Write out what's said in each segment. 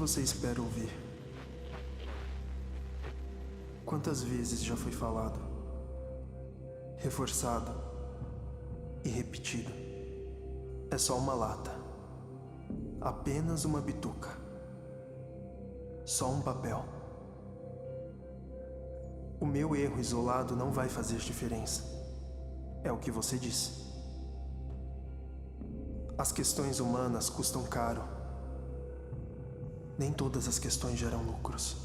você espera ouvir? Quantas vezes já foi falado, reforçado e repetido? É só uma lata, apenas uma bituca, só um papel. O meu erro isolado não vai fazer diferença. É o que você disse. As questões humanas custam caro. Nem todas as questões geram lucros.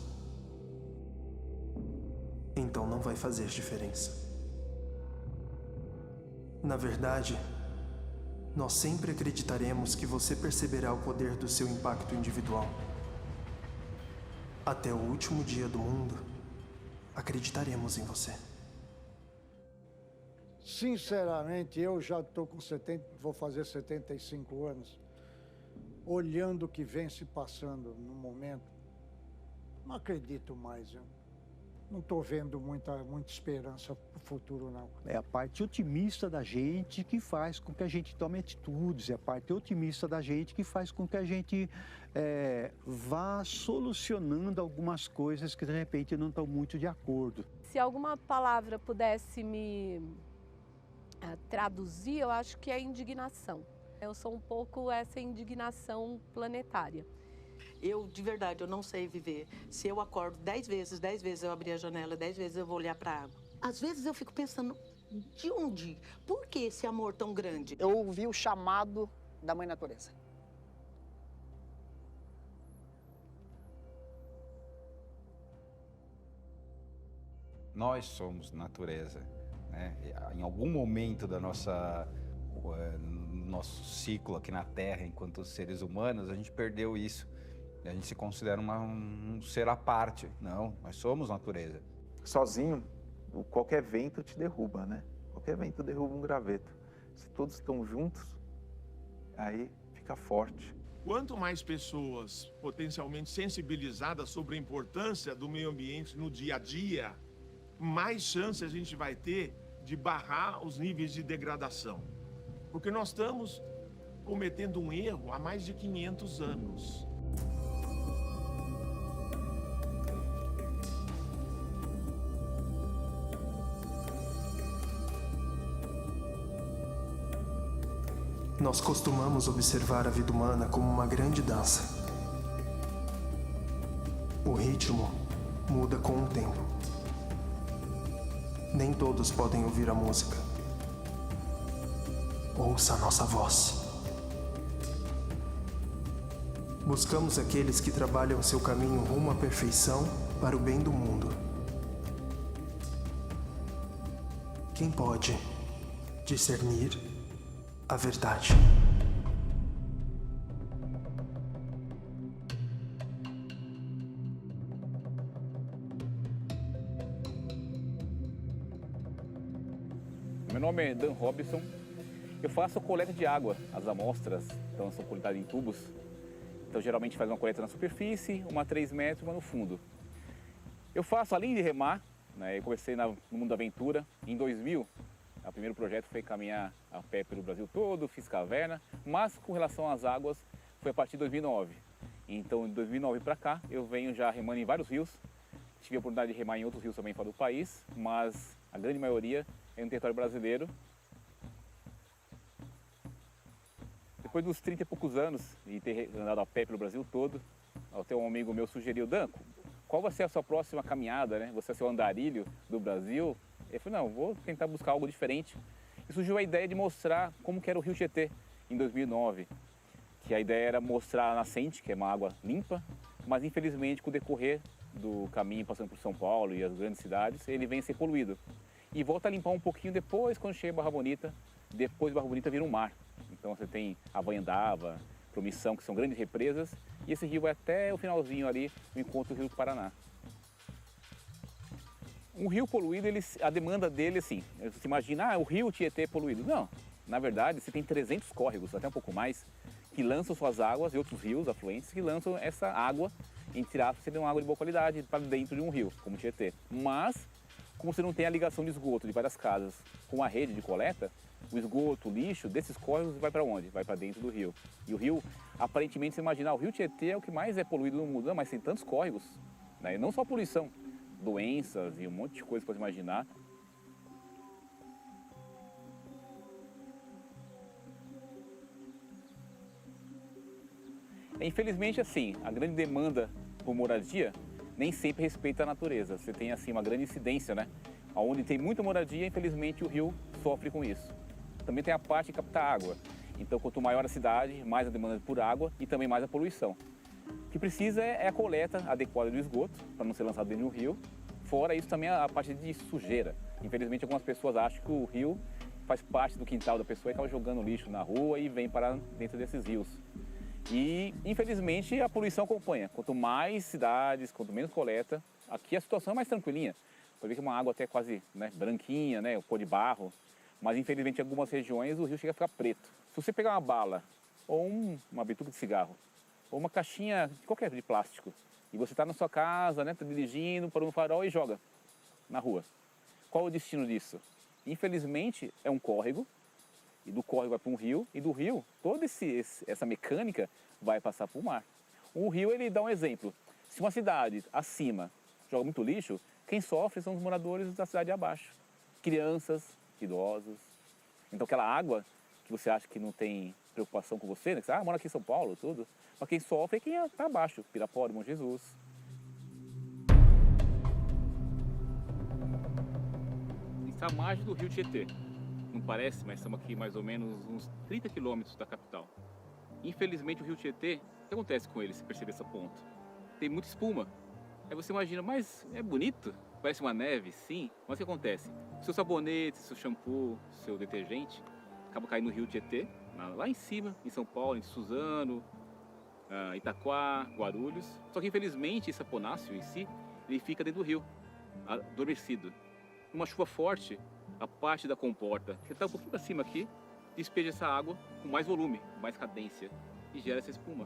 Então não vai fazer diferença. Na verdade, nós sempre acreditaremos que você perceberá o poder do seu impacto individual. Até o último dia do mundo, acreditaremos em você. Sinceramente, eu já estou com 70, vou fazer 75 anos. Olhando o que vem se passando no momento, não acredito mais. Eu não estou vendo muita esperança para o futuro, não. É a parte otimista da gente que faz com que a gente tome atitudes, é a parte otimista da gente que faz com que a gente vá solucionando algumas coisas que de repente não estão muito de acordo. Se alguma palavra pudesse me traduzir, eu acho que é indignação. Eu sou um pouco essa indignação planetária. Eu, de verdade, eu não sei viver. Se eu acordo 10 vezes eu abrir a janela, 10 vezes eu vou olhar para a água. Às vezes eu fico pensando, de onde? Por que esse amor tão grande? Eu ouvi o chamado da Mãe Natureza. Nós somos natureza, né? Em algum momento da nosso ciclo aqui na Terra, enquanto seres humanos, a gente perdeu isso. A gente se considera um ser à parte. Não, nós somos natureza. Sozinho, qualquer vento te derruba, né? Qualquer vento derruba um graveto. Se todos estão juntos, aí fica forte. Quanto mais pessoas potencialmente sensibilizadas sobre a importância do meio ambiente no dia a dia, mais chance a gente vai ter de barrar os níveis de degradação. Porque nós estamos cometendo um erro há mais de 500 anos. Nós costumamos observar a vida humana como uma grande dança. O ritmo muda com o tempo. Nem todos podem ouvir a música. Ouça a nossa voz. Buscamos aqueles que trabalham seu caminho rumo à perfeição para o bem do mundo. Quem pode discernir a verdade? Meu nome é Dan Robson. Eu faço a coleta de água. As amostras então, são coletadas em tubos. Então, geralmente faz uma coleta na superfície, uma a 3 metros, uma no fundo. Eu faço, além de remar, né, eu comecei no mundo da aventura. Em 2000, o primeiro projeto foi caminhar a pé pelo Brasil todo, fiz caverna. Mas, com relação às águas, foi a partir de 2009. Então, de 2009 para cá, eu venho já remando em vários rios. Tive a oportunidade de remar em outros rios também fora do país, mas a grande maioria é no território brasileiro. Depois dos 30 e poucos anos de ter andado a pé pelo Brasil todo, até um amigo meu sugeriu, Dan, qual vai ser a sua próxima caminhada, né? Você é o andarilho do Brasil? Ele falou, não, vou tentar buscar algo diferente. E surgiu a ideia de mostrar como que era o Rio Tietê em 2009. Que a ideia era mostrar a nascente, que é uma água limpa, mas infelizmente com o decorrer do caminho passando por São Paulo e as grandes cidades, ele vem a ser poluído. E volta a limpar um pouquinho depois, quando chega Barra Bonita, depois Barra Bonita vira um mar. Então você tem Avanhandava, Promissão, que são grandes represas, e esse rio vai até o finalzinho ali, no encontro do Rio do Paraná. Um rio poluído, a demanda dele, assim, você imagina, o rio Tietê é poluído. Não, na verdade, você tem 300 córregos, até um pouco mais, que lançam suas águas, e outros rios afluentes, que lançam essa água, entre aspas, seria uma água de boa qualidade, para dentro de um rio, como o Tietê. Mas, como você não tem a ligação de esgoto de várias casas com a rede de coleta, o esgoto, o lixo desses córregos vai para onde? Vai para dentro do rio. E o rio, aparentemente, você imaginar, o rio Tietê é o que mais é poluído no mundo, mas tem tantos córregos, né? E não só poluição, doenças e um monte de coisa para você imaginar. Infelizmente, assim, a grande demanda por moradia nem sempre respeita a natureza. Você tem, assim, uma grande incidência, né? Onde tem muita moradia, infelizmente, o rio sofre com isso. Também tem a parte de captar água. Então, quanto maior a cidade, mais a demanda por água e também mais a poluição. O que precisa é a coleta adequada do esgoto, para não ser lançado dentro do rio. Fora isso, também a parte de sujeira. Infelizmente, algumas pessoas acham que o rio faz parte do quintal da pessoa e acaba jogando lixo na rua e vem para dentro desses rios. E, infelizmente, a poluição acompanha. Quanto mais cidades, quanto menos coleta, aqui a situação é mais tranquilinha. Pode ver que é uma água até quase, né, branquinha, né, cor de barro. Mas, infelizmente, em algumas regiões o rio chega a ficar preto. Se você pegar uma bala, ou uma bituca de cigarro, ou uma caixinha de qualquer de plástico, e você está na sua casa, né, tá dirigindo, parou no farol e joga na rua. Qual o destino disso? Infelizmente, é um córrego, e do córrego vai para um rio, e do rio, toda essa mecânica vai passar para o mar. O rio, ele dá um exemplo. Se uma cidade acima joga muito lixo, quem sofre são os moradores da cidade abaixo. Crianças, idosos. Então, aquela água que você acha que não tem preocupação com você, né? Que você mora aqui em São Paulo, tudo. Mas quem sofre é quem está abaixo, Pirapora, Bom Jesus. Está à margem do rio Tietê. Não parece, mas estamos aqui mais ou menos uns 30 quilômetros da capital. Infelizmente, o rio Tietê, o que acontece com ele, se perceber essa ponta? Tem muita espuma. Aí você imagina, mas é bonito? Parece uma neve, sim. Mas o que acontece? Seu sabonete, seu shampoo, seu detergente, acaba caindo no rio Tietê, lá em cima, em São Paulo, em Suzano, Itaquá, Guarulhos. Só que, infelizmente, esse saponáceo em si, ele fica dentro do rio, adormecido. Uma chuva forte, a parte da comporta, que está um pouquinho para cima aqui, despeja essa água com mais volume, com mais cadência e gera essa espuma.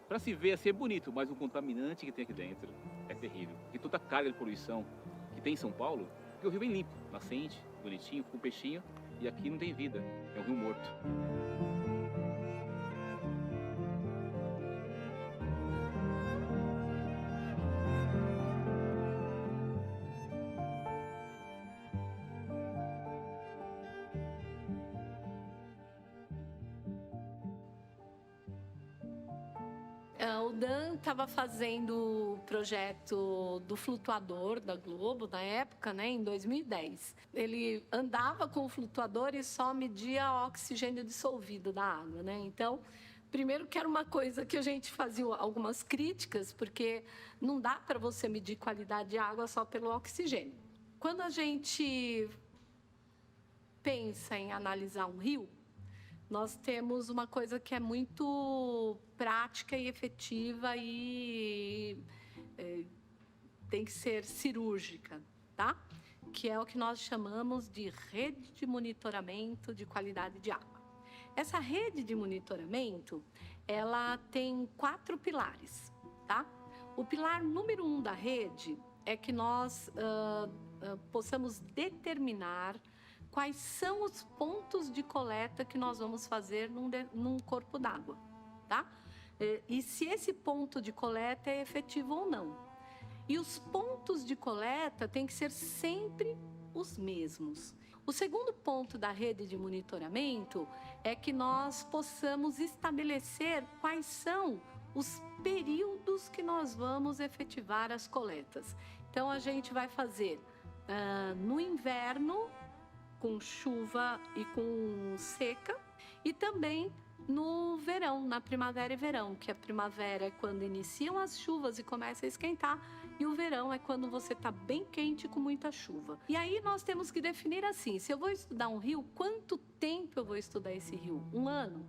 Para se ver assim é bonito, mas o contaminante que tem aqui dentro é terrível. E toda a carga de poluição que tem em São Paulo, porque o rio bem limpo, nascente, bonitinho, com peixinho, e aqui não tem vida, é um rio morto. O Dan estava fazendo o projeto do flutuador da Globo, na época, né, em 2010. Ele andava com o flutuador e só media o oxigênio dissolvido da água, né? Então, primeiro que era uma coisa que a gente fazia algumas críticas, porque não dá para você medir qualidade de água só pelo oxigênio. Quando a gente pensa em analisar um rio, nós temos uma coisa que é muito prática e efetiva e tem que ser cirúrgica, tá? Que é o que nós chamamos de rede de monitoramento de qualidade de água. Essa rede de monitoramento, ela tem 4 pilares, tá? O pilar número 1 da rede é que nós possamos determinar quais são os pontos de coleta que nós vamos fazer num corpo d'água, tá? E se esse ponto de coleta é efetivo ou não. E os pontos de coleta têm que ser sempre os mesmos. O segundo ponto da rede de monitoramento é que nós possamos estabelecer quais são os períodos que nós vamos efetivar as coletas. Então, a gente vai fazer no inverno, com chuva e com seca, e também no verão, na primavera e verão, que a primavera é quando iniciam as chuvas e começa a esquentar, e o verão é quando você está bem quente com muita chuva. E aí nós temos que definir assim, se eu vou estudar um rio, quanto tempo eu vou estudar esse rio? 1 ano?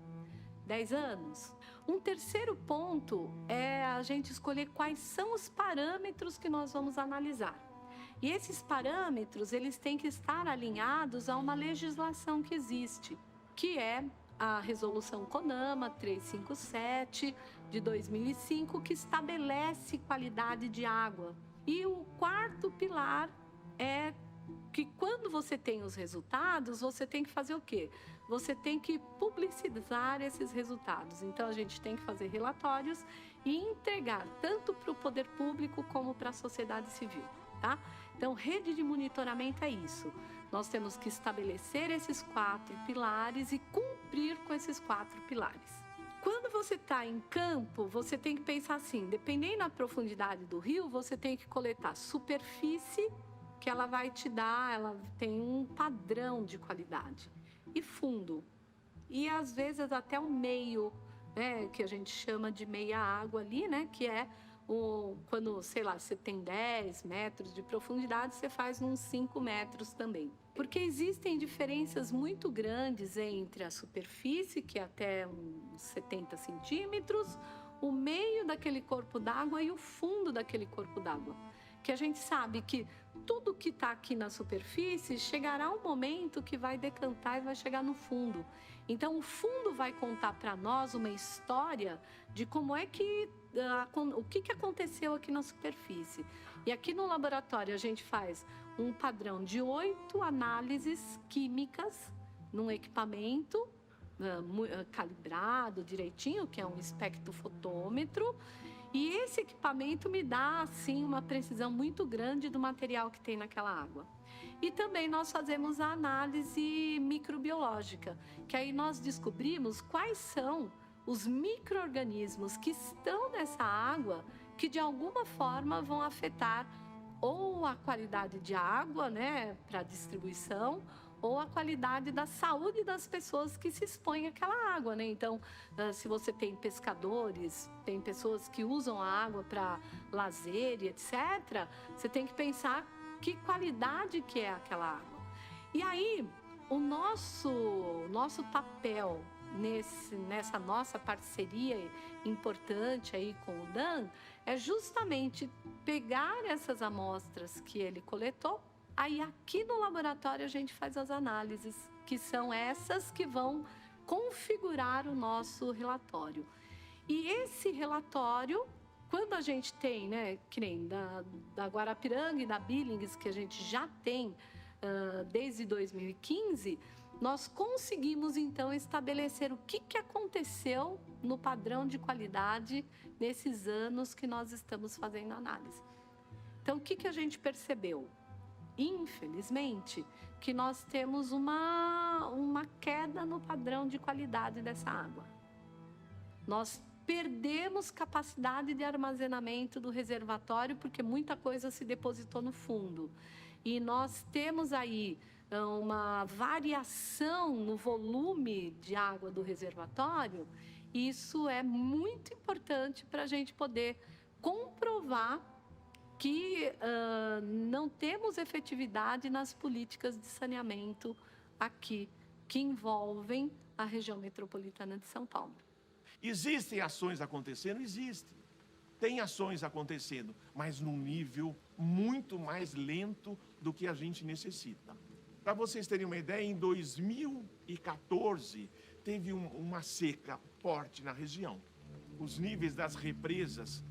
10 anos? Um terceiro ponto é a gente escolher quais são os parâmetros que nós vamos analisar. E esses parâmetros, eles têm que estar alinhados a uma legislação que existe, que é a Resolução CONAMA 357 de 2005, que estabelece qualidade de água. E o quarto pilar é que quando você tem os resultados, você tem que fazer o quê? Você tem que publicizar esses resultados. Então, a gente tem que fazer relatórios e entregar tanto para o poder público como para a sociedade civil, tá? Então, rede de monitoramento é isso. Nós temos que estabelecer esses 4 pilares e cumprir com esses 4 pilares. Quando você está em campo, você tem que pensar assim, dependendo da profundidade do rio, você tem que coletar superfície, que ela vai te dar, ela tem um padrão de qualidade. E fundo. E às vezes até o meio, né, que a gente chama de meia água ali, né, que é quando, sei lá, você tem 10 metros de profundidade, você faz uns 5 metros também. Porque existem diferenças muito grandes entre a superfície, que é até uns 70 centímetros, o meio daquele corpo d'água e o fundo daquele corpo d'água. Que a gente sabe que tudo que está aqui na superfície chegará um momento que vai decantar e vai chegar no fundo. Então, o fundo vai contar para nós uma história de como é que o que aconteceu aqui na superfície. E aqui no laboratório a gente faz um padrão de 8 análises químicas num equipamento calibrado direitinho, que é um espectrofotômetro. E esse equipamento me dá, assim, uma precisão muito grande do material que tem naquela água. E também nós fazemos a análise microbiológica, que aí nós descobrimos quais são os micro-organismos que estão nessa água que, de alguma forma, vão afetar ou a qualidade de água, né, para distribuição, ou a qualidade da saúde das pessoas que se expõem àquela água, né? Então, se você tem pescadores, tem pessoas que usam a água para lazer e etc., você tem que pensar que qualidade que é aquela água. E aí, o nosso papel nessa nossa parceria importante aí com o Dan é justamente pegar essas amostras que ele coletou. Aí aqui no laboratório a gente faz as análises, que são essas que vão configurar o nosso relatório. E esse relatório, quando a gente tem, né, que nem da Guarapiranga e da Billings, que a gente já tem desde 2015, nós conseguimos então estabelecer o que aconteceu no padrão de qualidade nesses anos que nós estamos fazendo análise. Então, o que a gente percebeu? Infelizmente, que nós temos uma queda no padrão de qualidade dessa água. Nós perdemos capacidade de armazenamento do reservatório porque muita coisa se depositou no fundo. E nós temos aí uma variação no volume de água do reservatório. Isso é muito importante para a gente poder comprovar que não temos efetividade nas políticas de saneamento aqui, que envolvem a região metropolitana de São Paulo. Existem ações acontecendo? Existem. Tem ações acontecendo, mas num nível muito mais lento do que a gente necessita. Para vocês terem uma ideia, em 2014, teve uma seca forte na região. Os níveis das represas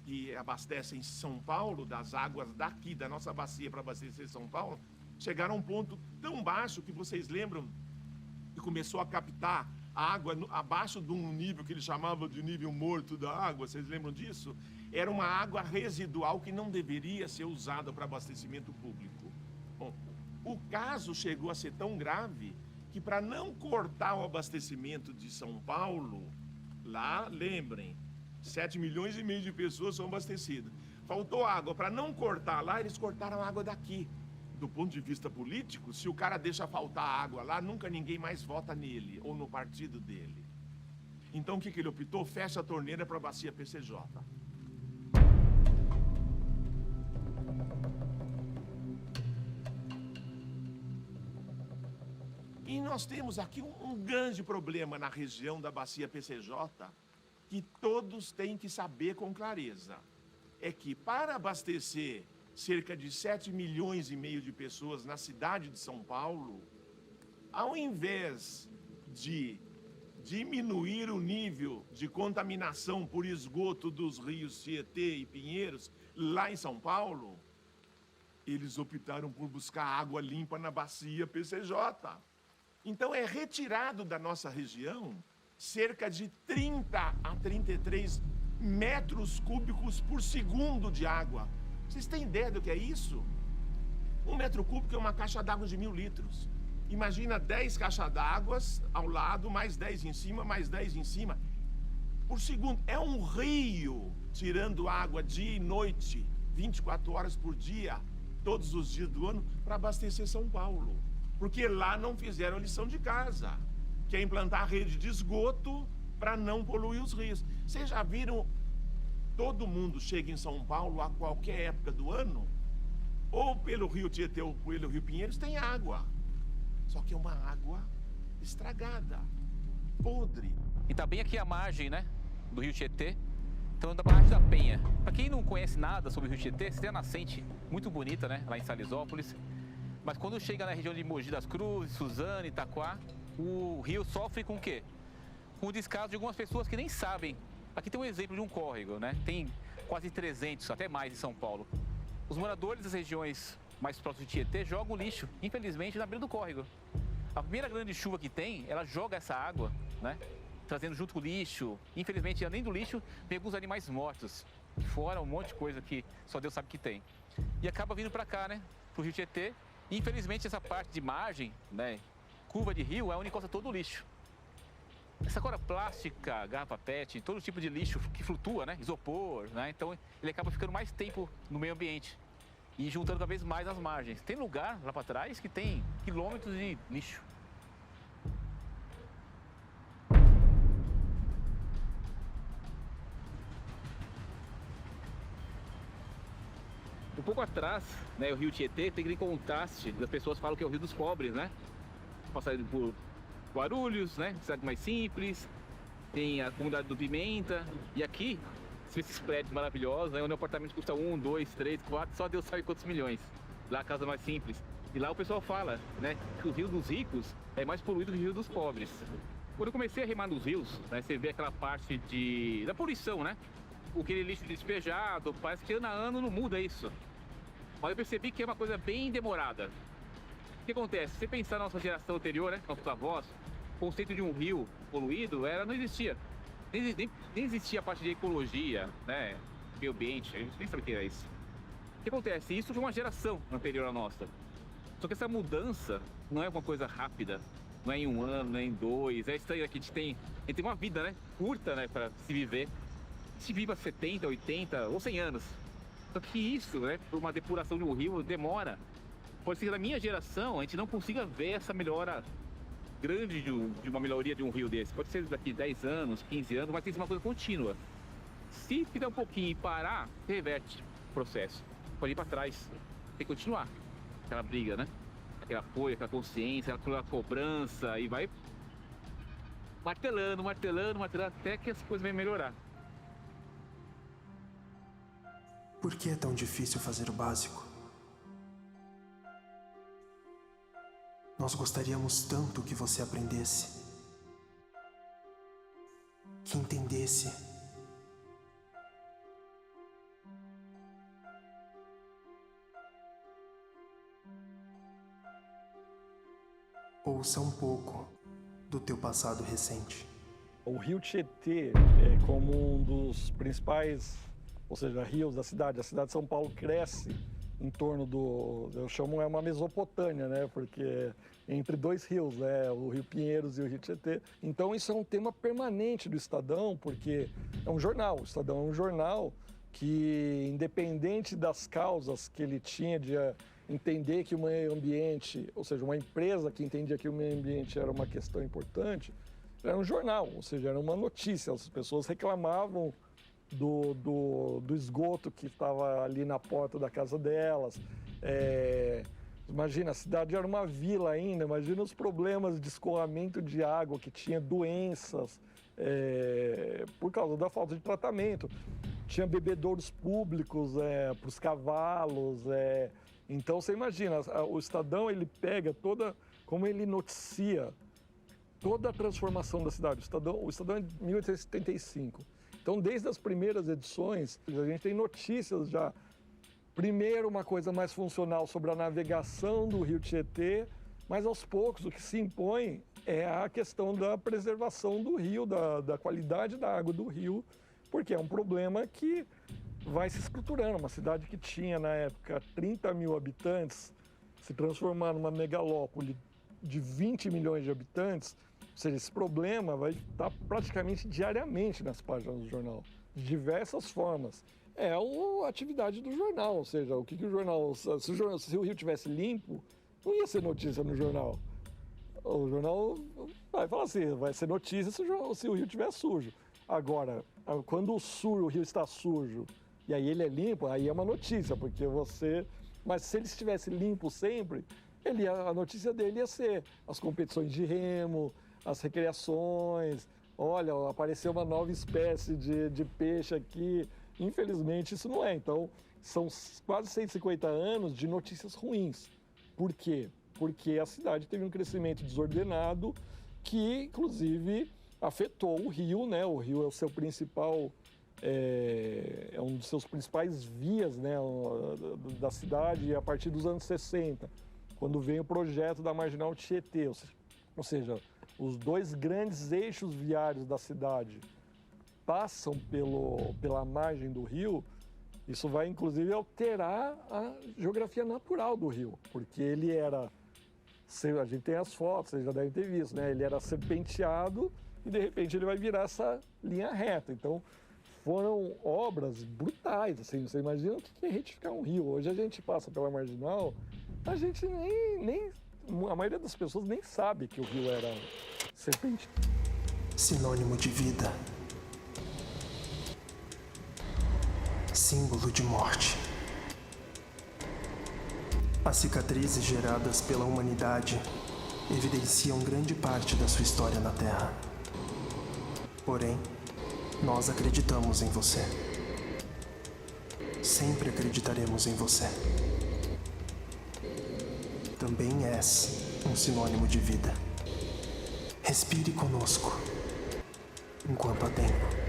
que abastecem São Paulo, das águas daqui, da nossa bacia para abastecer São Paulo, chegaram a um ponto tão baixo que vocês lembram que começou a captar a água abaixo de um nível que eles chamavam de nível morto da água, vocês lembram disso? Era uma água residual que não deveria ser usada para abastecimento público. Bom, o caso chegou a ser tão grave que, para não cortar o abastecimento de São Paulo, lá, lembrem, 7 milhões e meio de pessoas são abastecidas. Faltou água. Para não cortar lá, eles cortaram a água daqui. Do ponto de vista político, se o cara deixa faltar água lá, nunca ninguém mais vota nele ou no partido dele. Então, o que ele optou? Fecha a torneira para a bacia PCJ. E nós temos aqui um grande problema na região da bacia PCJ, que todos têm que saber com clareza. É que para abastecer cerca de 7 milhões e meio de pessoas na cidade de São Paulo, ao invés de diminuir o nível de contaminação por esgoto dos rios Tietê e Pinheiros, lá em São Paulo, eles optaram por buscar água limpa na bacia PCJ. Então é retirado da nossa região cerca de 30 a 33 metros cúbicos por segundo de água. Vocês têm ideia do que é isso? 1 metro cúbico é uma caixa d'água de 1000 litros. Imagina 10 caixas d'água ao lado, mais 10 em cima, mais 10 em cima. Por segundo. É um rio tirando água dia e noite, 24 horas por dia, todos os dias do ano, para abastecer São Paulo. Porque lá não fizeram a lição de casa, que é implantar a rede de esgoto para não poluir os rios. Vocês já viram, todo mundo chega em São Paulo a qualquer época do ano, ou pelo Rio Tietê ou pelo Rio Pinheiros, tem água. Só que é uma água estragada, podre. E tá bem aqui à margem, né, do Rio Tietê. Então, da Barragem da Penha. Para quem não conhece nada sobre o Rio Tietê, você tem a nascente muito bonita, né, lá em Salesópolis. Mas quando chega na região de Mogi das Cruzes, Suzano, Itaquá, o rio sofre com o quê? Com o descaso de algumas pessoas que nem sabem. Aqui tem um exemplo de um córrego, né? Tem quase 300, até mais em São Paulo. Os moradores das regiões mais próximas de Tietê jogam lixo, infelizmente, na beira do córrego. A primeira grande chuva que tem, ela joga essa água, né? Trazendo junto com o lixo. Infelizmente, além do lixo, vem alguns animais mortos. Fora um monte de coisa que só Deus sabe que tem. E acaba vindo para cá, né? Pro Rio Tietê. E, infelizmente, essa parte de margem, né? Curva de rio, é onde encosta todo o lixo. Essa cora plástica, garrafa PET, todo tipo de lixo que flutua, né? Isopor, né? Então, ele acaba ficando mais tempo no meio ambiente. E juntando cada vez mais as margens. Tem lugar lá para trás que tem quilômetros de lixo. Um pouco atrás, né, o Rio Tietê tem aquele contraste, as pessoas falam que é o Rio dos Pobres, né? Passando por Guarulhos, né? Cidade mais simples, tem a comunidade do Pimenta, e aqui, esses prédios maravilhosos, né, onde o apartamento custa 1, 2, 3, 4, só Deus sabe quantos milhões. Lá a casa mais simples. E lá o pessoal fala, né, que o Rio dos Ricos é mais poluído que o Rio dos Pobres. Quando eu comecei a remar nos rios, né, você vê aquela parte da poluição, né? Aquele lixo despejado, parece que ano a ano não muda isso. Mas eu percebi que é uma coisa bem demorada. O que acontece? Se você pensar na nossa geração anterior, né, nossos avós, o conceito de um rio poluído não existia. Nem existia a parte de ecologia, né, meio ambiente, a gente nem sabe o que é isso. O que acontece? Isso foi uma geração anterior à nossa. Só que essa mudança não é uma coisa rápida, não é em 1 ano, não é em 2, é estranho que a gente tem uma vida, né, curta, né, para se viver. Se viva 70, 80 ou 100 anos. Só que isso, né, por uma depuração de um rio, demora. Pode ser que na minha geração a gente não consiga ver essa melhora grande de uma melhoria de um rio desse. Pode ser daqui 10 anos, 15 anos, mas tem que ser uma coisa contínua. Se fizer um pouquinho e parar, reverte o processo. Pode ir para trás, tem que continuar. Aquela briga, né? Aquele apoio, aquela consciência, aquela cobrança, e vai martelando, até que as coisas vão melhorar. Por que é tão difícil fazer o básico? Nós gostaríamos tanto que você aprendesse, que entendesse. Ouça um pouco do teu passado recente. O Rio Tietê é como um dos principais, ou seja, rios da cidade. A cidade de São Paulo cresce em torno eu chamo uma Mesopotâmia, né? Porque entre 2 rios, né? O Rio Pinheiros e o Rio Tietê. Então isso é um tema permanente do Estadão, porque é um jornal. O Estadão é um jornal que, independente das causas que ele tinha de entender que o meio ambiente, ou seja, uma empresa que entendia que o meio ambiente era uma questão importante, era um jornal, ou seja, era uma notícia. As pessoas reclamavam do esgoto que estava ali na porta da casa delas. Imagina, a cidade era uma vila ainda, imagina os problemas de escoamento de água, que tinha doenças por causa da falta de tratamento. Tinha bebedouros públicos para os cavalos. Então, você imagina, o Estadão, ele pega como ele noticia toda a transformação da cidade. O Estadão é de 1875. Então, desde as primeiras edições, a gente tem notícias já primeiro uma coisa mais funcional sobre a navegação do rio Tietê, mas aos poucos o que se impõe é a questão da preservação do rio, da qualidade da água do rio, porque é um problema que vai se estruturando. Uma cidade que tinha, na época, 30 mil habitantes, se transformar numa megalópole de 20 milhões de habitantes, ou seja, esse problema vai estar praticamente diariamente nas páginas do jornal, de diversas formas. É a atividade do jornal, ou seja, o que o jornal... Se o rio tivesse limpo, não ia ser notícia no jornal. O jornal vai falar assim, vai ser notícia se o rio estiver sujo. Agora, quando o rio está sujo e aí ele é limpo, aí é uma notícia, porque você... Mas se ele estivesse limpo sempre, a notícia dele ia ser as competições de remo, as recreações, olha, apareceu uma nova espécie de peixe aqui. Infelizmente, isso não é. Então, são quase 150 anos de notícias ruins. Por quê? Porque a cidade teve um crescimento desordenado que, inclusive, afetou o rio, né? O rio é o seu principal, é um dos seus principais vias, né, da cidade a partir dos anos 60, quando vem o projeto da Marginal Tietê, ou seja, os dois grandes eixos viários da cidade passam pela margem do rio. Isso vai, inclusive, alterar a geografia natural do rio, porque ele era... A gente tem as fotos, vocês já devem ter visto, né? Ele era serpenteado e, de repente, ele vai virar essa linha reta. Então, foram obras brutais, assim. Você imagina o que é retificar um rio. Hoje a gente passa pela Marginal, a gente nem a maioria das pessoas nem sabe que o rio era serpenteado. Sinônimo de vida. Símbolo de morte. As cicatrizes geradas pela humanidade evidenciam grande parte da sua história na Terra. Porém, nós acreditamos em você. Sempre acreditaremos em você. Também és um sinônimo de vida. Respire conosco, enquanto há tempo.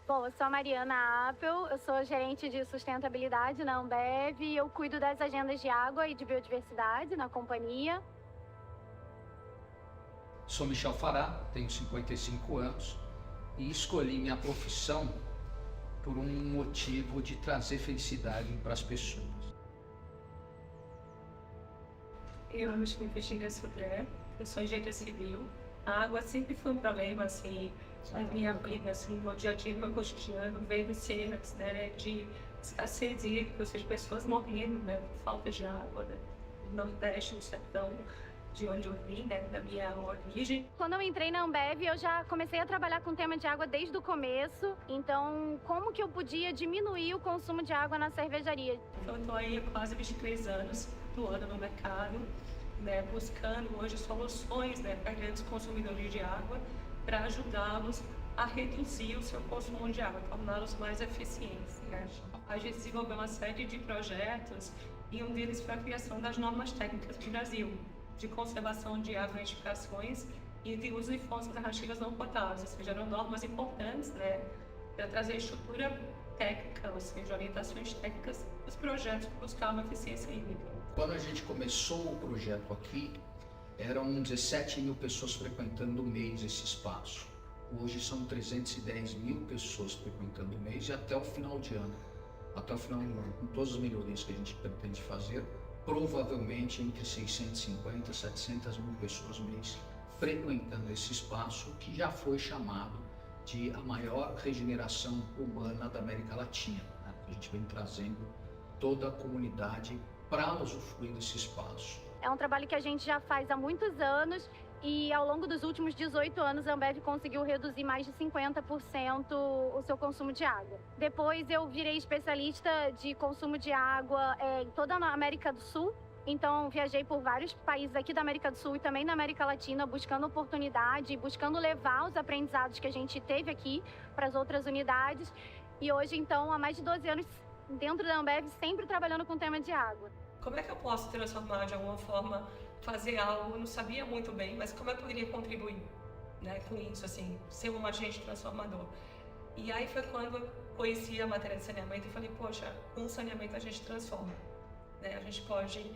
Bom, eu sou a Mariana Appel, eu sou gerente de sustentabilidade na Ambev e eu cuido das agendas de água e de biodiversidade na companhia. Sou Michel Fará, tenho 55 anos e escolhi minha profissão por um motivo de trazer felicidade para as pessoas. Eu me chamo Virginia Sudré, eu sou engenheira civil. A água sempre foi um problema, assim, na minha vida, assim, no dia a dia, no meu cotidiano, vendo cenas, né, de escassez hídrica, ou seja, pessoas morrendo, né, por falta de água, né, no Nordeste, no sertão, de onde eu vim, né, da minha origem. Quando eu entrei na Ambev, eu já comecei a trabalhar com o tema de água desde o começo. Então, como que eu podia diminuir o consumo de água na cervejaria? Eu estou aí há quase 23 anos, atuando no mercado, né, buscando hoje soluções, né, para grandes consumidores de água, para ajudá-los a reduzir o seu consumo de água, torná-los mais eficientes, né? A gente desenvolveu uma série de projetos e um deles foi a criação das normas técnicas do Brasil, de conservação de água em edificações e de uso de fontes narrativas não potáveis, ou seja, eram normas importantes, né, para trazer estrutura técnica, ou seja, orientações técnicas dos projetos que buscavam eficiência hídrica. Quando a gente começou o projeto aqui, eram 17 mil pessoas frequentando o mês esse espaço. Hoje são 310 mil pessoas frequentando o mês e até o final de ano. Até o final do ano, com todas as melhorias que a gente pretende fazer, provavelmente entre 650 e 700 mil pessoas mês frequentando esse espaço que já foi chamado de a maior regeneração urbana da América Latina, né? A gente vem trazendo toda a comunidade para usufruir desse espaço. É um trabalho que a gente já faz há muitos anos e ao longo dos últimos 18 anos a Ambev conseguiu reduzir mais de 50% o seu consumo de água. Depois eu virei especialista de consumo de água em toda a América do Sul. Então viajei por vários países aqui da América do Sul e também da América Latina buscando oportunidade, buscando levar os aprendizados que a gente teve aqui para as outras unidades. E hoje então há mais de 12 anos dentro da Ambev sempre trabalhando com o tema de água. Como é que eu posso transformar de alguma forma fazer algo, eu não sabia muito bem, mas como eu poderia contribuir, né, com isso, assim, ser um agente transformador. E aí foi quando eu conheci a matéria de saneamento e falei, poxa, com saneamento a gente transforma, né? A gente pode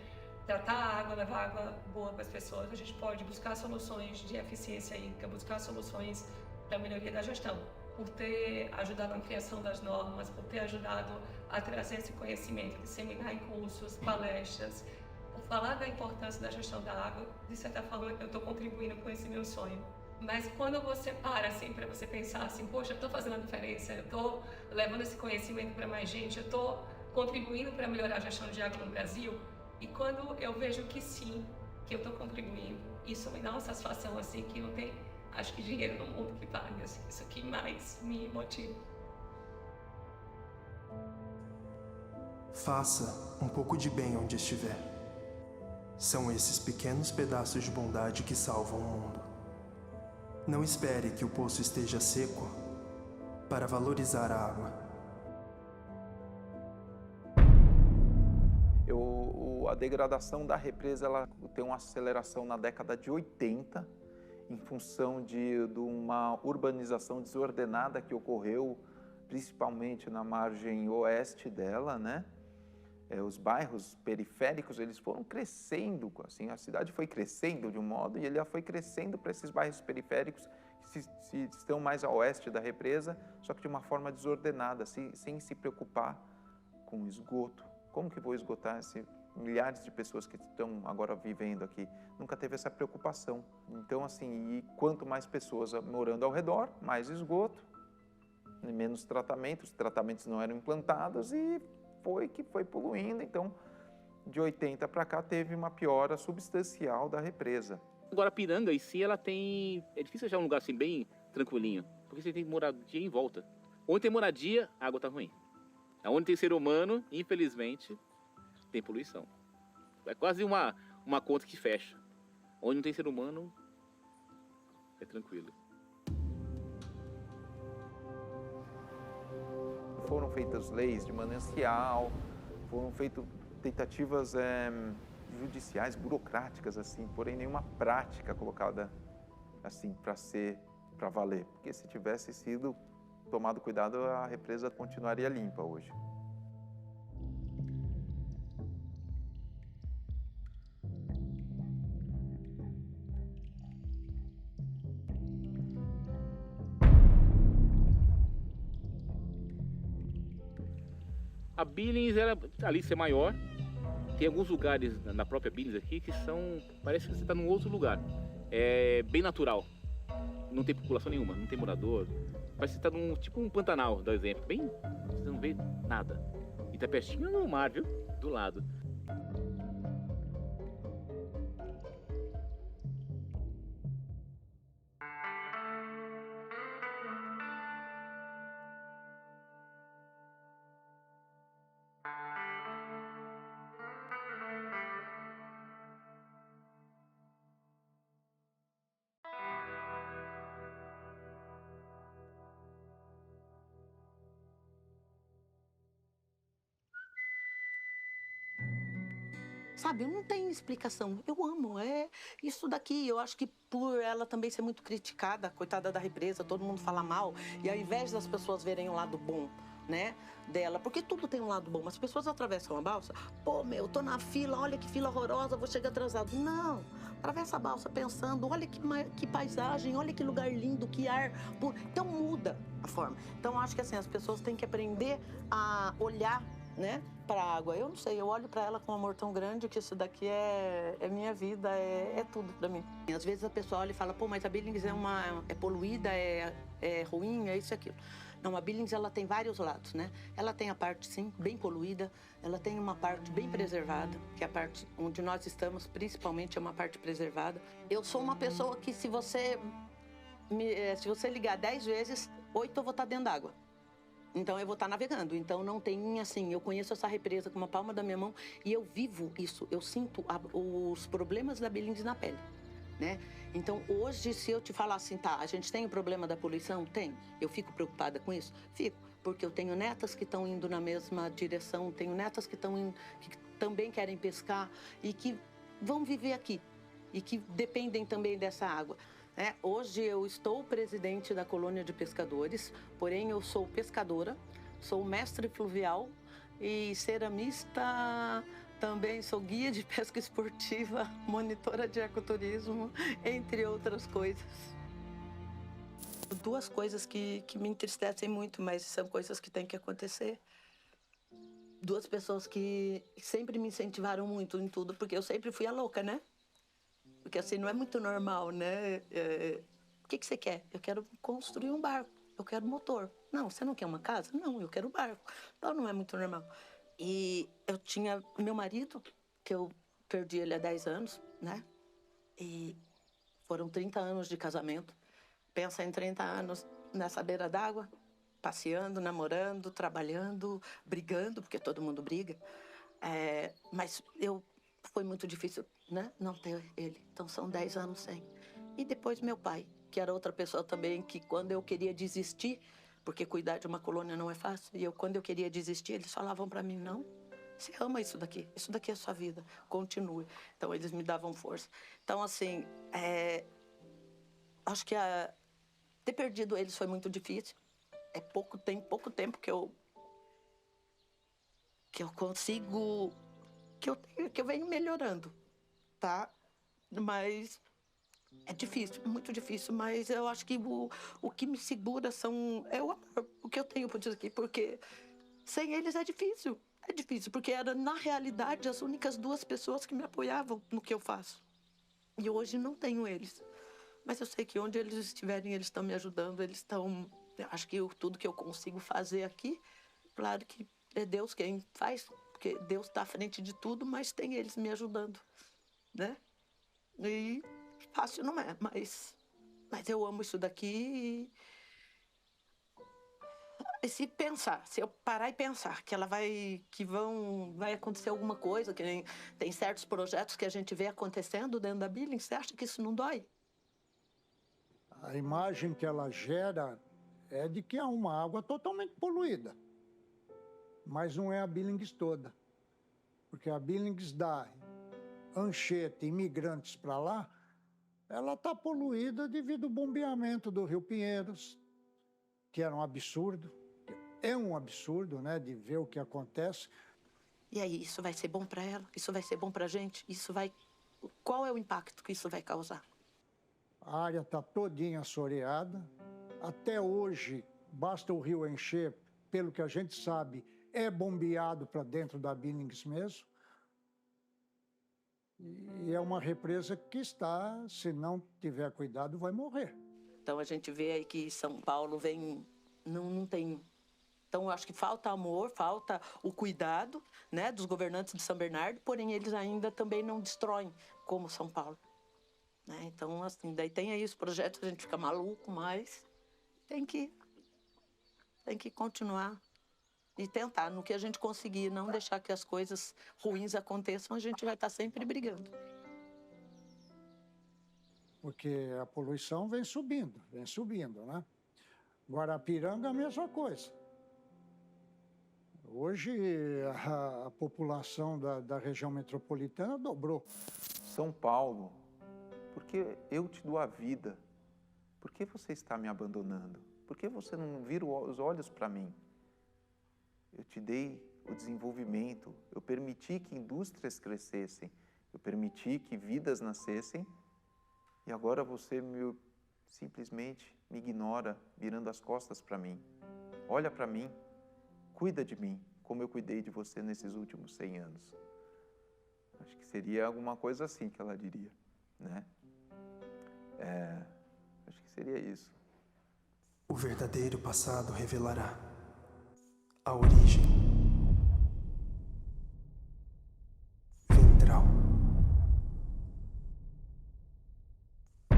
tratar a água, levar água boa para as pessoas, a gente pode buscar soluções de eficiência hídrica, buscar soluções para a melhoria da gestão. Por ter ajudado na criação das normas, por ter ajudado a trazer esse conhecimento, disseminar em cursos, palestras, por falar da importância da gestão da água, de certa forma eu estou contribuindo com esse meu sonho. Mas quando você para assim para você pensar assim, poxa, eu estou fazendo a diferença, eu estou levando esse conhecimento para mais gente, eu estou contribuindo para melhorar a gestão de água no Brasil, e quando eu vejo que sim, que eu estou contribuindo, isso me dá uma satisfação assim que não tem, acho que dinheiro no mundo que pague, assim, isso que mais me motiva. Faça um pouco de bem onde estiver. São esses pequenos pedaços de bondade que salvam o mundo. Não espere que o poço esteja seco para valorizar a água. A degradação da represa ela tem uma aceleração na década de 80, em função de uma urbanização desordenada que ocorreu, principalmente na margem oeste dela, né? Os bairros periféricos, eles foram crescendo, assim, a cidade foi crescendo de um modo e ele foi crescendo para esses bairros periféricos que estão mais a oeste da represa, só que de uma forma desordenada, sem se preocupar com o esgoto. Como que vou esgotar milhares de pessoas que estão agora vivendo aqui? Nunca teve essa preocupação. Então, assim, e quanto mais pessoas morando ao redor, mais esgoto, menos tratamentos, os tratamentos não eram implantados e foi poluindo. Então, de 80 para cá, teve uma piora substancial da represa. Agora, a Piranga em si, ela tem... É difícil achar um lugar assim bem tranquilinho, porque você tem moradia em volta. Onde tem moradia, a água tá ruim. Onde tem ser humano, infelizmente, tem poluição. É quase uma conta que fecha. Onde não tem ser humano, é tranquilo. Foram feitas leis de manancial, foram feitas tentativas judiciais, burocráticas, assim, porém nenhuma prática colocada assim para valer. Porque se tivesse sido tomado cuidado, a represa continuaria limpa hoje. A Billings, ali ser maior, tem alguns lugares na própria Billings aqui que parece que você está num outro lugar. É bem natural, não tem população nenhuma, não tem morador. Parece que você está tipo um Pantanal, dá exemplo, bem, você não vê nada. E tá pertinho no mar, viu, do lado. Sabe, não tem explicação. Eu amo, isso daqui. Eu acho que por ela também ser muito criticada, coitada da represa, todo mundo fala mal, e ao invés das pessoas verem o lado bom, né, dela, porque tudo tem um lado bom, mas as pessoas atravessam a balsa, pô, tô na fila, olha que fila horrorosa, vou chegar atrasado. Não, atravessa a balsa pensando, olha que paisagem, olha que lugar lindo, que ar. Então muda a forma. Então acho que assim, as pessoas têm que aprender a olhar, né, para a água. Eu não sei, eu olho para ela com um amor tão grande que isso daqui é minha vida, é tudo para mim. E às vezes a pessoa olha e fala, pô, mas a Billings é poluída, é ruim, é isso e aquilo. Não, a Billings, ela tem vários lados, né? Ela tem a parte, sim, bem poluída, ela tem uma parte bem preservada, que é a parte onde nós estamos, principalmente, é uma parte preservada. Eu sou uma pessoa que, se você ligar 10 vezes, 8 eu vou estar dentro d'água. Então, eu vou estar navegando. Então, não tem, assim, eu conheço essa represa com uma palma da minha mão e eu vivo isso. Eu sinto os problemas da Billings na pele, né? Então, hoje, se eu te falar assim, tá, a gente tem o problema da poluição? Tem. Eu fico preocupada com isso? Fico. Porque eu tenho netas que estão indo na mesma direção, tenho netas que estão indo, que também querem pescar e que vão viver aqui. e que dependem também dessa água. Hoje eu estou presidente da colônia de pescadores, porém eu sou pescadora, sou mestre fluvial e ceramista, também sou guia de pesca esportiva, monitora de ecoturismo, entre outras coisas. Duas coisas que me entristecem muito, mas são coisas que têm que acontecer. Duas pessoas que sempre me incentivaram muito em tudo, porque eu sempre fui a louca, né? Porque assim, não é muito normal, né? O que você quer? Eu quero construir um barco, eu quero motor. Não, você não quer uma casa? Não, eu quero um barco. Então não é muito normal. E eu tinha meu marido, que eu perdi ele há 10 anos, né? E foram 30 anos de casamento. Pensa em 30 anos nessa beira d'água, passeando, namorando, trabalhando, brigando, porque todo mundo briga. Mas foi muito difícil, né, não ter ele. Então são 10 anos sem. E depois meu pai, que era outra pessoa também, que quando eu queria desistir, porque cuidar de uma colônia não é fácil, e quando eu queria desistir, eles falavam para mim, não, você ama isso daqui é a sua vida, continue. Então eles me davam força. Então assim, acho que ter perdido eles foi muito difícil. Tem pouco tempo que eu consigo, que eu venho melhorando, tá? Mas é difícil, muito difícil, mas eu acho que o que me segura é o amor, o que eu tenho por dizer aqui, porque sem eles é difícil, porque era, na realidade, as únicas duas pessoas que me apoiavam no que eu faço. E hoje não tenho eles, mas eu sei que onde eles estiverem, eles estão me ajudando, eu acho que tudo que eu consigo fazer aqui, claro que é Deus quem faz, porque Deus está à frente de tudo, mas tem eles me ajudando, né? E fácil não é, mas eu amo isso daqui. E se eu parar e pensar que vai acontecer alguma coisa, que nem tem certos projetos que a gente vê acontecendo dentro da Billings, você acha que isso não dói? A imagem que ela gera é de que é uma água totalmente poluída. Mas não é a Billings toda. Porque a Billings dá Anchieta, imigrantes para lá, ela está poluída devido ao bombeamento do Rio Pinheiros, que era um absurdo. É um absurdo, né, de ver o que acontece. E aí, isso vai ser bom para ela? Isso vai ser bom para a gente? Qual é o impacto que isso vai causar? A área está todinha assoreada. Até hoje, basta o rio encher, pelo que a gente sabe, é bombeado para dentro da Billings mesmo. E é uma represa que se não tiver cuidado, vai morrer. Então a gente vê aí que São Paulo não tem. Então eu acho que falta amor, falta o cuidado, né, dos governantes de São Bernardo, porém eles ainda também não destroem como São Paulo. Né? Então, assim, daí tem aí os projetos, a gente fica maluco, mas tem que continuar e tentar, no que a gente conseguir, não deixar que as coisas ruins aconteçam, a gente vai estar sempre brigando. Porque a poluição vem subindo, né? Guarapiranga, a mesma coisa. Hoje, a população da região metropolitana dobrou. São Paulo, porque eu te dou a vida, por que você está me abandonando? Por que você não vira os olhos para mim? Eu te dei o desenvolvimento, eu permiti que indústrias crescessem, eu permiti que vidas nascessem, e agora você simplesmente me ignora, virando as costas para mim. Olha para mim, cuida de mim, como eu cuidei de você nesses últimos 100 anos. Acho que seria alguma coisa assim que ela diria, né? Acho que seria isso. O verdadeiro passado revelará a origem ventral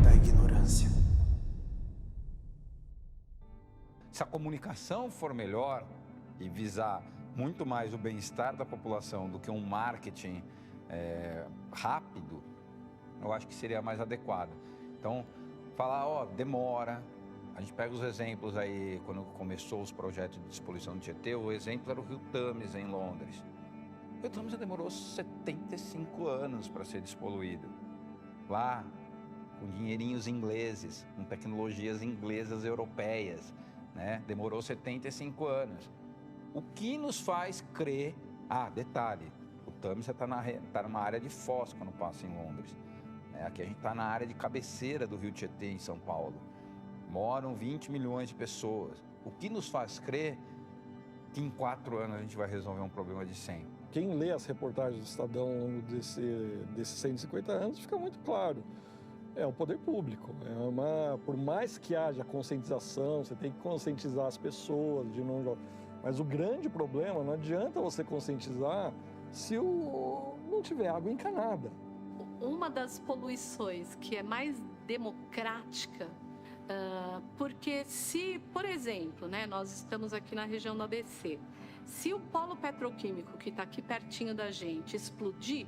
da ignorância. Se a comunicação for melhor e visar muito mais o bem-estar da população do que um marketing rápido, eu acho que seria mais adequado. Então, falar, demora. A gente pega os exemplos aí, quando começou os projetos de despoluição do Tietê, o exemplo era o Rio Thames, em Londres. O Rio Thames demorou 75 anos para ser despoluído. lá com dinheirinhos ingleses, com tecnologias inglesas europeias, né? Demorou 75 anos. O que nos faz crer... detalhe, o Tâmisa está numa área de foz quando passa em Londres. Aqui a gente está na área de cabeceira do Rio Tietê, em São Paulo. Moram 20 milhões de pessoas. O que nos faz crer que em 4 anos a gente vai resolver um problema de 100? Quem lê as reportagens do Estadão ao longo desses 150 anos, fica muito claro. É o poder público. Por mais que haja conscientização, você tem que conscientizar as pessoas de não... Mas o grande problema, não adianta você conscientizar se não tiver água encanada. Uma das poluições que é mais democrática, porque se, por exemplo, né, nós estamos aqui na região do ABC, se o polo petroquímico que está aqui pertinho da gente explodir,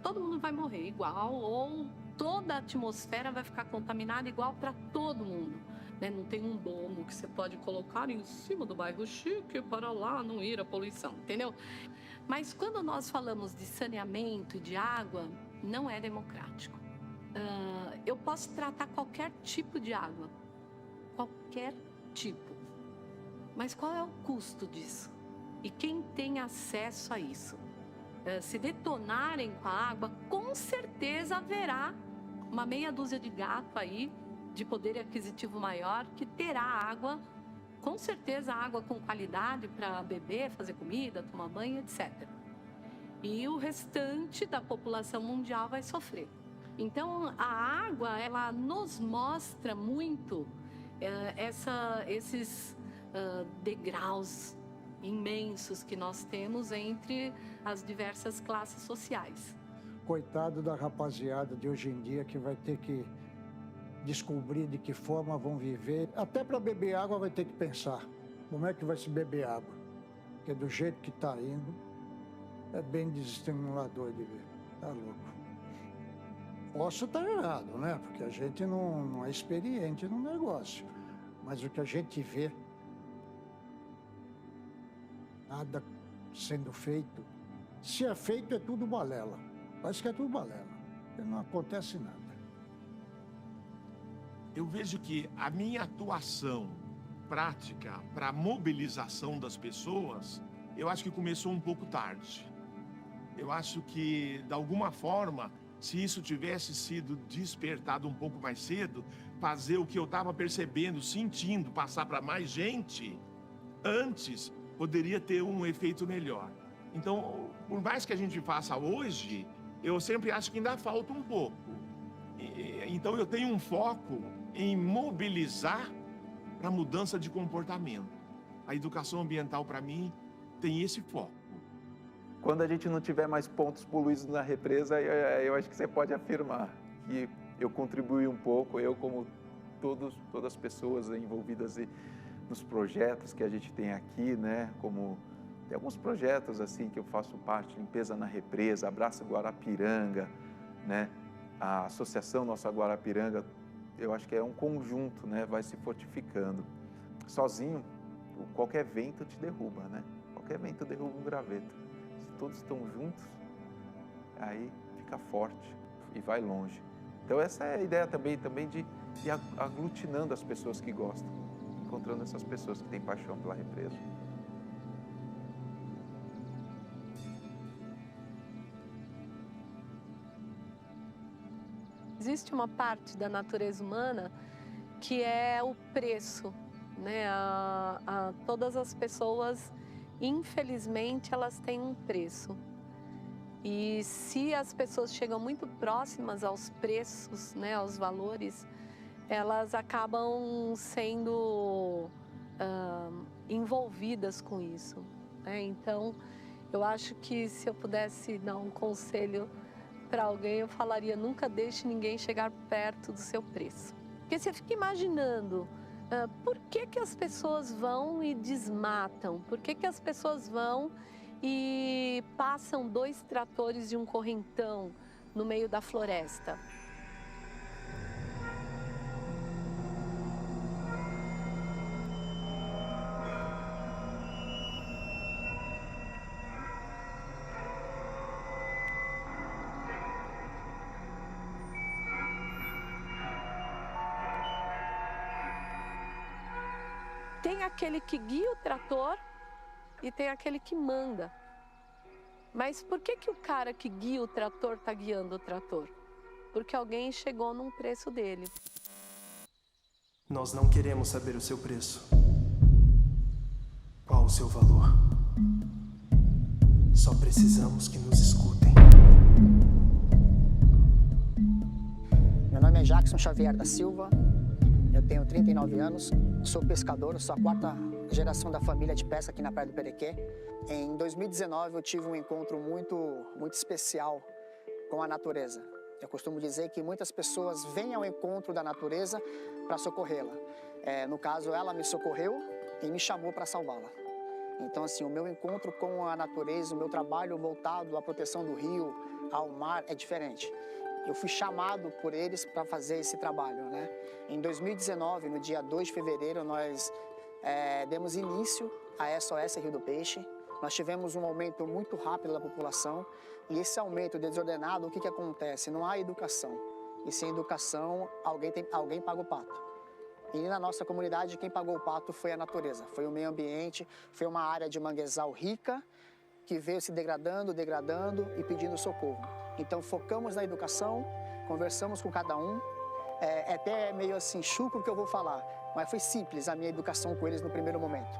todo mundo vai morrer igual, ou toda a atmosfera vai ficar contaminada igual para todo mundo. Né? Não tem um domo que você pode colocar em cima do bairro Chique para lá não ir a poluição, entendeu? Mas quando nós falamos de saneamento e de água, não é democrático. Eu posso tratar qualquer tipo de água, qualquer tipo. Mas qual é o custo disso? E quem tem acesso a isso? Se detonarem com a água, com certeza haverá uma meia dúzia de gato aí, de poder aquisitivo maior, que terá água, com certeza água com qualidade para beber, fazer comida, tomar banho, etc. E o restante da população mundial vai sofrer. Então, a água, ela nos mostra muito esses degraus imensos que nós temos entre as diversas classes sociais. Coitado da rapaziada de hoje em dia que vai ter que descobrir de que forma vão viver. Até para beber água vai ter que pensar como é que vai se beber água. Porque do jeito que está indo, é bem desestimulador de ver. Tá louco. Posso estar errado, né? Porque a gente não é experiente no negócio. Mas o que a gente vê, nada sendo feito. Se é feito, é tudo balela. Parece que é tudo balela. Não acontece nada. Eu vejo que a minha atuação prática para a mobilização das pessoas, eu acho que começou um pouco tarde. Eu acho que, de alguma forma, se isso tivesse sido despertado um pouco mais cedo, fazer o que eu estava percebendo, sentindo, passar para mais gente, antes, poderia ter um efeito melhor. Então, por mais que a gente faça hoje, eu sempre acho que ainda falta um pouco. Então, eu tenho um foco em mobilizar para mudança de comportamento. A educação ambiental, para mim, tem esse foco. Quando a gente não tiver mais pontos poluídos na represa, eu acho que você pode afirmar que eu contribuí um pouco, eu como todas as pessoas envolvidas nos projetos que a gente tem aqui, né? Como tem alguns projetos assim que eu faço parte, Limpeza na Represa, Abraça Guarapiranga, né? A Associação Nossa Guarapiranga, eu acho que é um conjunto, né? Vai se fortificando. Sozinho, qualquer vento te derruba, né? Qualquer vento derruba um graveto. Se todos estão juntos, aí fica forte e vai longe. Então essa é a ideia também de ir aglutinando as pessoas que gostam, encontrando essas pessoas que têm paixão pela represa. Existe uma parte da natureza humana que é o preço, né? Todas as pessoas, infelizmente, elas têm um preço. E se as pessoas chegam muito próximas aos preços, né, aos valores, elas acabam sendo envolvidas com isso, né? Então, eu acho que se eu pudesse dar um conselho para alguém, eu falaria: nunca deixe ninguém chegar perto do seu preço. Porque você fica imaginando, por que as pessoas vão e desmatam? Por que as pessoas vão e passam 2 tratores e um correntão no meio da floresta? tem aquele que guia o trator e tem aquele que manda. Mas por que o cara que guia o trator está guiando o trator? Porque alguém chegou num preço dele. Nós não queremos saber o seu preço. Qual o seu valor? Só precisamos que nos escutem. Meu nome é Jackson Xavier da Silva, eu tenho 39 anos, sou pescador, sou a 4ª geração da família de pesca aqui na Praia do Perequê. Em 2019 eu tive um encontro muito especial com a natureza. Eu costumo dizer que muitas pessoas vêm ao encontro da natureza para socorrê-la. No caso, ela me socorreu e me chamou para salvá-la. Então, assim, o meu encontro com a natureza, o meu trabalho voltado à proteção do rio, ao mar, é diferente. Eu fui chamado por eles para fazer esse trabalho, né? Em 2019, no dia 2 de fevereiro, nós demos início à SOS Rio do Peixe. Nós tivemos um aumento muito rápido da população e esse aumento desordenado, o que acontece? Não há educação. E sem educação, alguém paga o pato. E na nossa comunidade, quem pagou o pato foi a natureza, foi o meio ambiente, foi uma área de manguezal rica que veio se degradando e pedindo socorro. Então focamos na educação, conversamos com cada um, é até meio assim chucro o que eu vou falar, mas foi simples a minha educação com eles no primeiro momento.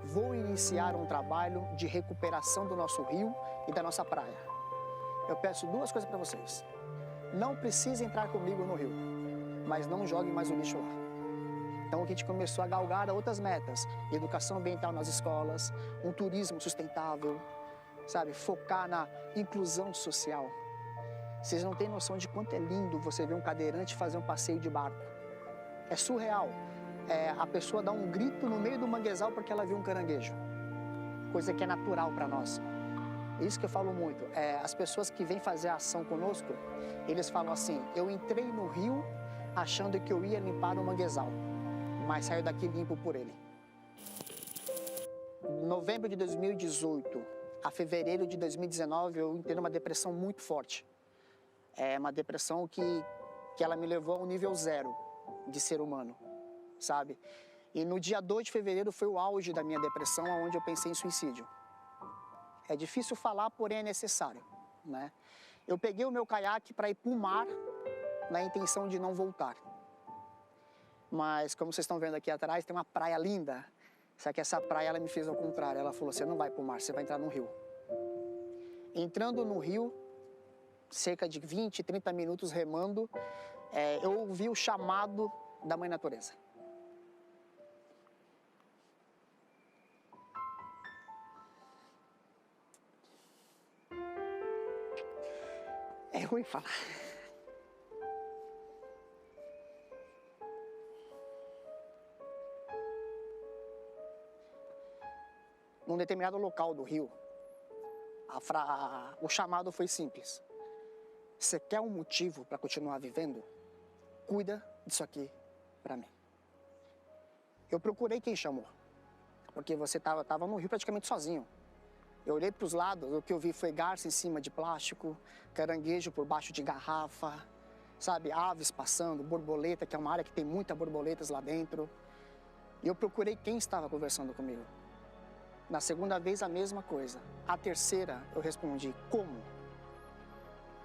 Vou iniciar um trabalho de recuperação do nosso rio e da nossa praia. Eu peço 2 coisas para vocês. Não precisa entrar comigo no rio, mas não jogue mais o lixo lá. Então a gente começou a galgar outras metas, educação ambiental nas escolas, um turismo sustentável, sabe, focar na inclusão social. Vocês não têm noção de quanto é lindo você ver um cadeirante fazer um passeio de barco. É surreal. A pessoa dá um grito no meio do manguezal porque ela viu um caranguejo, coisa que é natural para nós. Isso que eu falo muito, as pessoas que vêm fazer a ação conosco, eles falam assim, eu entrei no rio achando que eu ia limpar o manguezal, mas saio daqui limpo por ele. Em novembro de 2018 a fevereiro de 2019, eu entrei numa depressão muito forte. É uma depressão que ela me levou ao nível 0 de ser humano, sabe? E no dia 2 de fevereiro foi o auge da minha depressão, onde eu pensei em suicídio. É difícil falar, porém é necessário, né? Eu peguei o meu caiaque para ir para o mar, na intenção de não voltar. Mas, como vocês estão vendo aqui atrás, tem uma praia linda. Só que essa praia, ela me fez ao contrário. Ela falou, você não vai para o mar, você vai entrar no rio. Entrando no rio, cerca de 20, 30 minutos remando, eu ouvi o chamado da Mãe Natureza. É ruim falar. Num determinado local do rio, o chamado foi simples. Você quer um motivo para continuar vivendo? Cuida disso aqui para mim. Eu procurei quem chamou, porque você estava no rio praticamente sozinho. Eu olhei para os lados, o que eu vi foi garça em cima de plástico, caranguejo por baixo de garrafa, sabe, aves passando, borboleta, que é uma área que tem muitas borboletas lá dentro. E eu procurei quem estava conversando comigo. Na segunda vez, a mesma coisa. A terceira, eu respondi, como?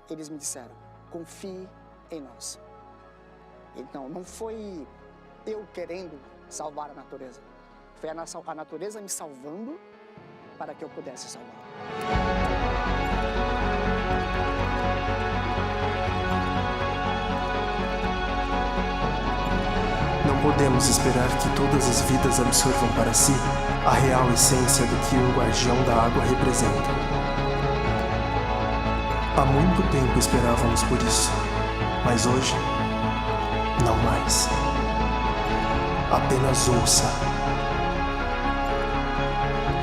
Eles me disseram, confie em nós. Então, não foi eu querendo salvar a natureza. Foi a natureza me salvando para que eu pudesse salvar. Não podemos esperar que todas as vidas absorvam para si a real essência do que um guardião da água representa. Há muito tempo esperávamos por isso, mas hoje, não mais. Apenas ouça.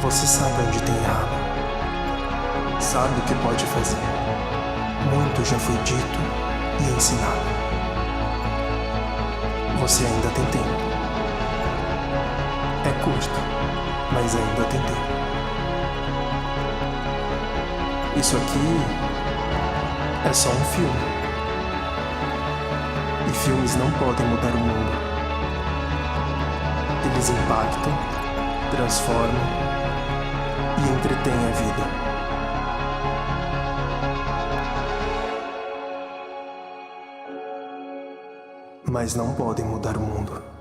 Você sabe onde tem água. Sabe o que pode fazer. Muito já foi dito e ensinado. Você ainda tem tempo. É curto, mas ainda tem tempo. Isso aqui é só um filme. E filmes não podem mudar o mundo. Eles impactam, transformam e entretêm a vida. Mas não podem mudar o mundo.